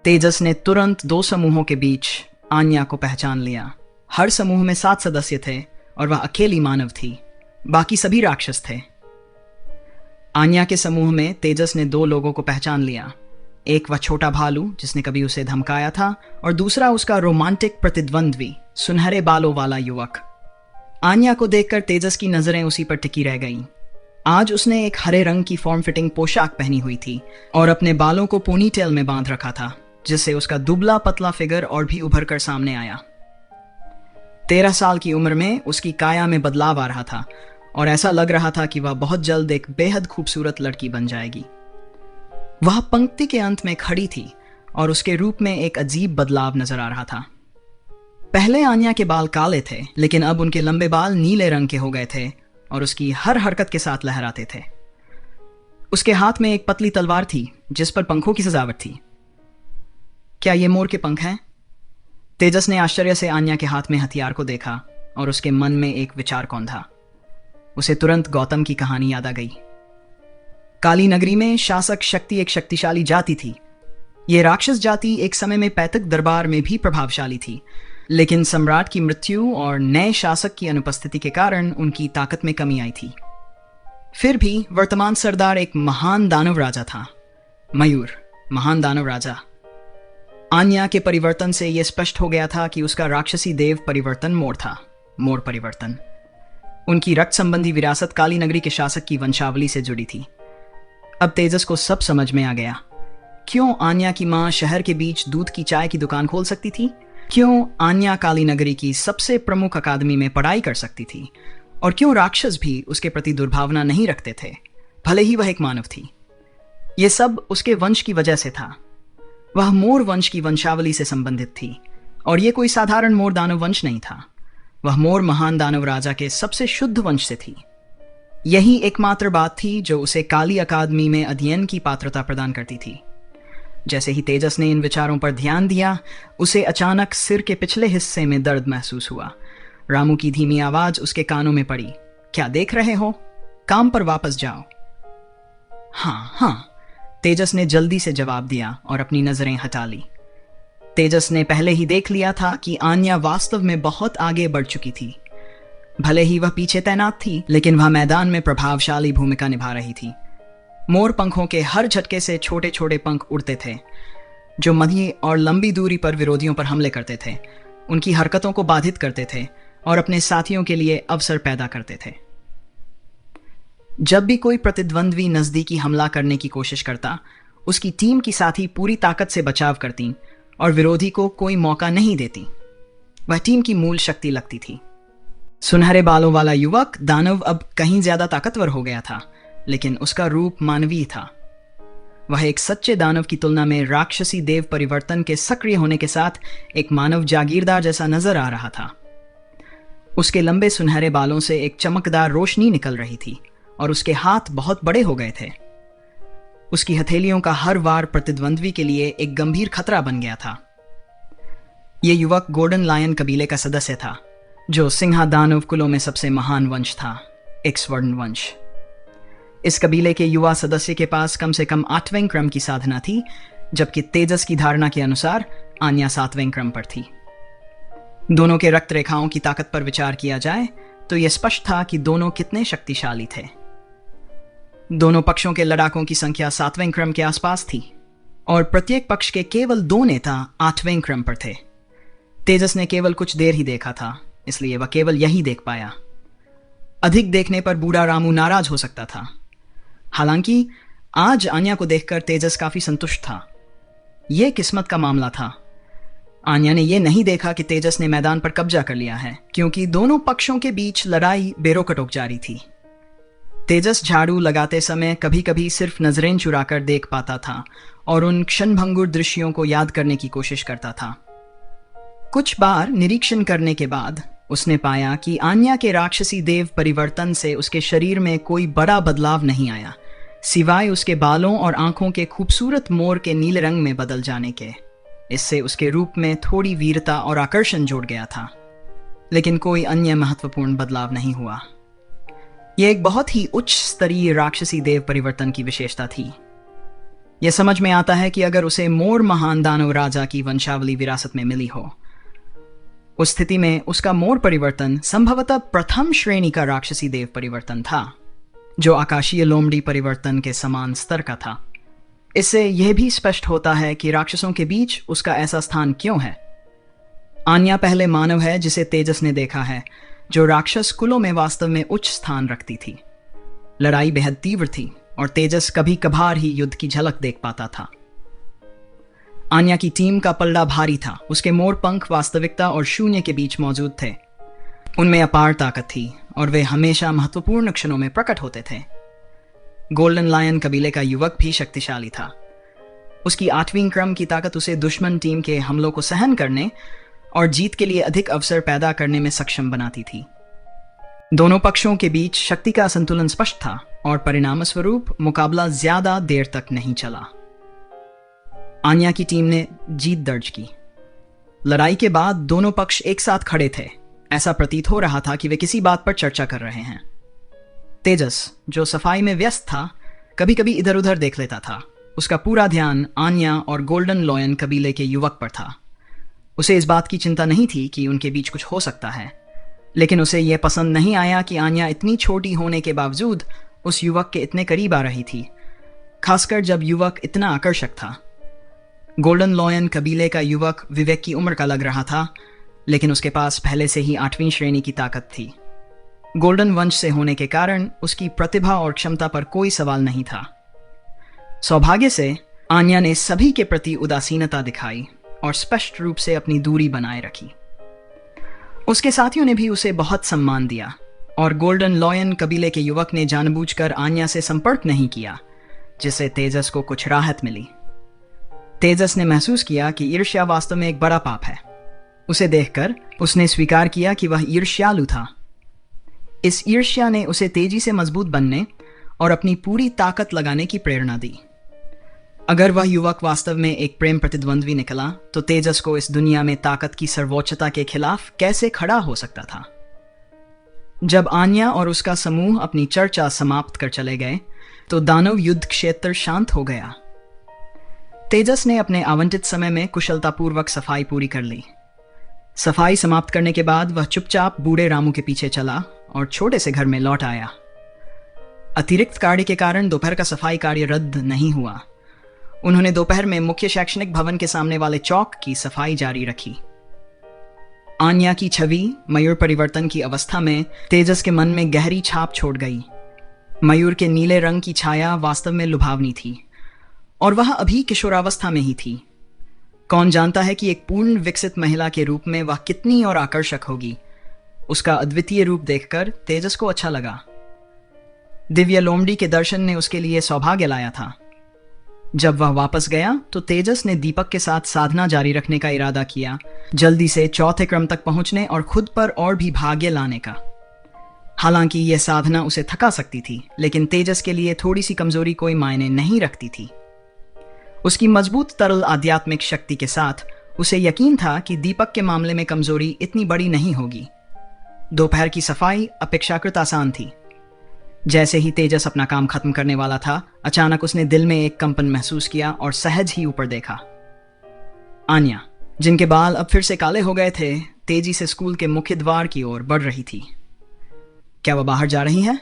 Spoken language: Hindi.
तेजस ने तुरंत दो समूहों के बीच आन्या को पहचान लिया। हर समूह में 7 सदस्य थे और वह अकेली मानव थी, बाकी सभी राक्षस थे। आन्या के समूह में तेजस ने 2 लोगों को पहचान लिया। एक वह छोटा भालू जिसने कभी उसे धमकाया था, और दूसरा उसका रोमांटिक प्रतिद्वंद्वी सुनहरे बालों वाला युवक। आन्या को देखकर तेजस की नजरें उसी पर टिकी रह गईं। आज उसने एक हरे रंग की फॉर्म फिटिंग पोशाक पहनी हुई थी और अपने बालों को पोनीटेल में बांध रखा था, जिससे उसका दुबला पतला फिगर और भी उभर कर सामने आया। 13 साल की उम्र में उसकी काया में बदलाव आ रहा था और ऐसा लग रहा था कि वह बहुत जल्द एक बेहद खूबसूरत लड़की बन जाएगी। वह पंक्ति के अंत में खड़ी थी और उसके रूप में एक अजीब बदलाव नजर आ रहा था। पहले आन्या के बाल काले थे, लेकिन अब उनके लंबे बाल नीले रंग के हो गए थे और उसकी हर हरकत के साथ लहराते थे। उसके हाथ में एक पतली तलवार थी जिस पर पंखों की सजावट थी। क्या ये मोर के पंख हैं? तेजस ने आश्चर्य से आन्या के हाथ में हथियार को देखा और उसके मन में एक विचार कौंधा। उसे तुरंत गौतम की कहानी याद आ गई। काली नगरी में शासक शक्ति एक शक्तिशाली जाति थी। यह राक्षस जाति एक समय में पैतृक दरबार में भी प्रभावशाली थी, लेकिन सम्राट की मृत्यु और नए शासक की अनुपस्थिति के कारण उनकी ताकत में कमी आई थी। फिर भी वर्तमान सरदार एक महान दानव राजा था, मयूर, महान दानव राजा। आन्या के परिवर्तन से यह स्पष्ट हो गया था कि उसका राक्षसी देव परिवर्तन मोर था, मोर परिवर्तन। उनकी रक्त संबंधी विरासत काली नगरी के शासक की वंशावली से जुड़ी थी। अब तेजस को सब समझ में आ गया। क्यों आन्या की मां शहर के बीच दूध की चाय की दुकान खोल सकती थी, क्यों आन्या काली नगरी की सबसे प्रमुख अकादमी में पढ़ाई कर सकती थी, और क्यों राक्षस भी उसके प्रति दुर्भावना नहीं रखते थे, भले ही वह एक मानव थी। यह सब उसके वंश की वजह से था। वह मोर वंश की वंशावली से संबंधित थी, और यह कोई साधारण मोर दानव वंश नहीं था। वह मोर महान दानव राजा के सबसे शुद्ध वंश से थी। यही एकमात्र बात थी जो उसे काली अकादमी में अध्ययन की पात्रता प्रदान करती थी। जैसे ही तेजस ने इन विचारों पर ध्यान दिया, उसे अचानक सिर के पिछले हिस्से में दर्द महसूस हुआ। रामू की धीमी आवाज उसके कानों में पड़ी, क्या देख रहे हो? काम पर वापस जाओ। हाँ, तेजस ने जल्दी से जवाब दिया और अपनी नजरें हटा ली। तेजस ने पहले ही देख लिया था कि आन्या वास्तव में बहुत आगे बढ़ चुकी थी। भले ही वह पीछे तैनात थी, लेकिन वह मैदान में प्रभावशाली भूमिका निभा रही थी। मोर पंखों के हर झटके से छोटे छोटे पंख उड़ते थे, जो मध्य और लंबी दूरी पर विरोधियों पर हमले करते थे, उनकी हरकतों को बाधित करते थे और अपने साथियों के लिए अवसर पैदा करते थे। जब भी कोई प्रतिद्वंद्वी नजदीकी हमला करने की कोशिश करता, उसकी टीम की साथी पूरी ताकत से बचाव करती और विरोधी को कोई मौका नहीं देती। वह टीम की मूल शक्ति लगती थी। सुनहरे बालों वाला युवक दानव अब कहीं ज्यादा ताकतवर हो गया था, लेकिन उसका रूप मानवीय था। वह एक सच्चे दानव की तुलना में राक्षसी देव परिवर्तन के सक्रिय होने के साथ एक मानव जागीरदार जैसा नजर आ रहा था। उसके लंबे सुनहरे बालों से एक चमकदार रोशनी निकल रही थी और उसके हाथ बहुत बड़े हो गए थे। उसकी हथेलियों का हर वार प्रतिद्वंद्वी के लिए एक गंभीर खतरा बन गया था। यह युवक गोल्डन लायन कबीले का सदस्य था, जो सिंहा दानव कुलों में सबसे महान वंश था, एक स्वर्ण वंश। इस कबीले के युवा सदस्य के पास कम से कम 8वें क्रम की साधना थी, जबकि तेजस की धारणा के अनुसार आन्या 7वें क्रम पर थी। दोनों के रक्त रेखाओं की ताकत पर विचार किया जाए तो यह स्पष्ट था कि दोनों कितने शक्तिशाली थे। दोनों पक्षों के लड़ाकों की संख्या 7वें क्रम के आसपास थी और प्रत्येक पक्ष के केवल 2 नेता 8वें क्रम पर थे। तेजस ने केवल कुछ देर ही देखा था, इसलिए वह केवल यही देख पाया। अधिक देखने पर बूढ़ा रामू नाराज हो सकता था। हालांकि आज आन्या को देखकर तेजस काफी संतुष्ट था। यह किस्मत का मामला था। आन्या ने यह नहीं देखा कि तेजस ने मैदान पर कब्जा कर लिया है, क्योंकि दोनों पक्षों के बीच लड़ाई बेरोकटोक जारी थी। तेजस झाड़ू लगाते समय कभी कभी सिर्फ नजरें चुराकर देख पाता था और उन क्षणभंगुर दृश्यों को याद करने की कोशिश करता था। कुछ बार निरीक्षण करने के बाद उसने पाया कि आन्या के राक्षसी देव परिवर्तन से उसके शरीर में कोई बड़ा बदलाव नहीं आया, सिवाय उसके बालों और आंखों के खूबसूरत मोर के नीले रंग में बदल जाने के। इससे उसके रूप में थोड़ी वीरता और आकर्षण जुड़ गया था, लेकिन कोई अन्य महत्वपूर्ण बदलाव नहीं हुआ। यह एक बहुत ही उच्च स्तरीय राक्षसी देव परिवर्तन की विशेषता थी। यह समझ में आता है कि अगर उसे मोर महान दानव राजा की वंशावली विरासत में मिली हो, उस स्थिति में उसका मोर परिवर्तन संभवतः प्रथम श्रेणी का राक्षसी देव परिवर्तन था, जो आकाशीय लोमड़ी परिवर्तन के समान स्तर का था। इससे यह भी स्पष्ट होता है कि राक्षसों के बीच उसका ऐसा स्थान क्यों है। आन्या पहले मानव है जिसे तेजस ने देखा है, जो राक्षस कुलों में वास्तव में उच्च स्थान रखती थी। लड़ाई बेहद तीव्र थी और तेजस कभी कभार ही युद्ध की झलक देख पाता था। आन्या की टीम का पल्ला भारी था। उसके मोर पंख वास्तविकता और शून्य के बीच मौजूद थे। उनमें अपार ताकत थी और वे हमेशा महत्वपूर्ण क्षणों में प्रकट होते थे। गोल्डन लायन कबीले का युवक भी शक्तिशाली था। उसकी 8वीं क्रम की ताकत उसे दुश्मन टीम के हमलों को सहन करने और जीत के लिए अधिक अवसर पैदा करने में सक्षम बनाती थी। दोनों पक्षों के बीच शक्ति का संतुलन स्पष्ट था और परिणामस्वरूप मुकाबला ज्यादा देर तक नहीं चला। आन्या की टीम ने जीत दर्ज की। लड़ाई के बाद दोनों पक्ष एक साथ खड़े थे। ऐसा प्रतीत हो रहा था कि वे किसी बात पर चर्चा कर रहे हैं। तेजस, जो सफाई में व्यस्त था, कभी कभी इधर उधर देख लेता था। उसका पूरा ध्यान आन्या और गोल्डन लॉयन कबीले के युवक पर था। उसे इस बात की चिंता नहीं थी कि उनके बीच कुछ हो सकता है, लेकिन उसे यह पसंद नहीं आया कि आन्या इतनी छोटी होने के बावजूद उस युवक के इतने करीब आ रही थी, खासकर जब युवक इतना आकर्षक था। गोल्डन लॉयन कबीले का युवक विवेक की उम्र का लग रहा था, लेकिन उसके पास पहले से ही 8वीं श्रेणी की ताकत थी। गोल्डन वंश से होने के कारण उसकी प्रतिभा और क्षमता पर कोई सवाल नहीं था। सौभाग्य से आन्या ने सभी के प्रति उदासीनता दिखाई और स्पष्ट रूप से अपनी दूरी बनाए रखी। उसके साथियों ने भी उसे बहुत सम्मान दिया और गोल्डन लॉयन कबीले के युवक ने जानबूझकर आन्या से संपर्क नहीं किया, जिससे तेजस को कुछ राहत मिली। तेजस ने महसूस किया कि ईर्ष्या वास्तव में एक बड़ा पाप है। उसे देखकर उसने स्वीकार किया कि वह ईर्ष्यालु था। इस ईर्ष्या ने उसे तेजी से मजबूत बनने और अपनी पूरी ताकत लगाने की प्रेरणा दी। अगर वह युवक वास्तव में एक प्रेम प्रतिद्वंद्वी निकला, तो तेजस को इस दुनिया में ताकत की सर्वोच्चता के खिलाफ कैसे खड़ा हो सकता था। जब आन्या और उसका समूह अपनी चर्चा समाप्त कर चले गए, तो दानव युद्ध क्षेत्र शांत हो गया। तेजस ने अपने आवंटित समय में कुशलतापूर्वक सफाई पूरी कर ली। सफाई समाप्त करने के बाद वह चुपचाप बूढ़े रामू के पीछे चला और छोटे से घर में लौट आया। अतिरिक्त कार्य के कारण दोपहर का सफाई कार्य रद्द नहीं हुआ। उन्होंने दोपहर में मुख्य शैक्षणिक भवन के सामने वाले चौक की सफाई जारी रखी। आन्या की छवि मयूर परिवर्तन की अवस्था में तेजस के मन में गहरी छाप छोड़ गई। मयूर के नीले रंग की छाया वास्तव में लुभावनी थी और वह अभी किशोरावस्था में ही थी। कौन जानता है कि एक पूर्ण विकसित महिला के रूप में वह कितनी और आकर्षक होगी। उसका अद्वितीय रूप देखकर तेजस को अच्छा लगा। दिव्य लोमड़ी के दर्शन ने उसके लिए सौभाग्य लाया था। जब वह वापस गया तो तेजस ने दीपक के साथ साधना जारी रखने का इरादा किया, जल्दी से 4थे क्रम तक पहुंचने और खुद पर और भी भाग्य लाने का। हालांकि यह साधना उसे थका सकती थी, लेकिन तेजस के लिए थोड़ी सी कमजोरी कोई मायने नहीं रखती थी। उसकी मजबूत तरल आध्यात्मिक शक्ति के साथ उसे यकीन था कि दीपक के मामले में कमजोरी इतनी बड़ी नहीं होगी। दोपहर की सफाई अपेक्षाकृत आसान थी। जैसे ही तेजस अपना काम खत्म करने वाला था, अचानक उसने दिल में एक कंपन महसूस किया और सहज ही ऊपर देखा। आन्या, जिनके बाल अब फिर से काले हो गए थे, तेजी से स्कूल के मुख्य द्वार की ओर बढ़ रही थी। क्या वह बाहर जा रही है?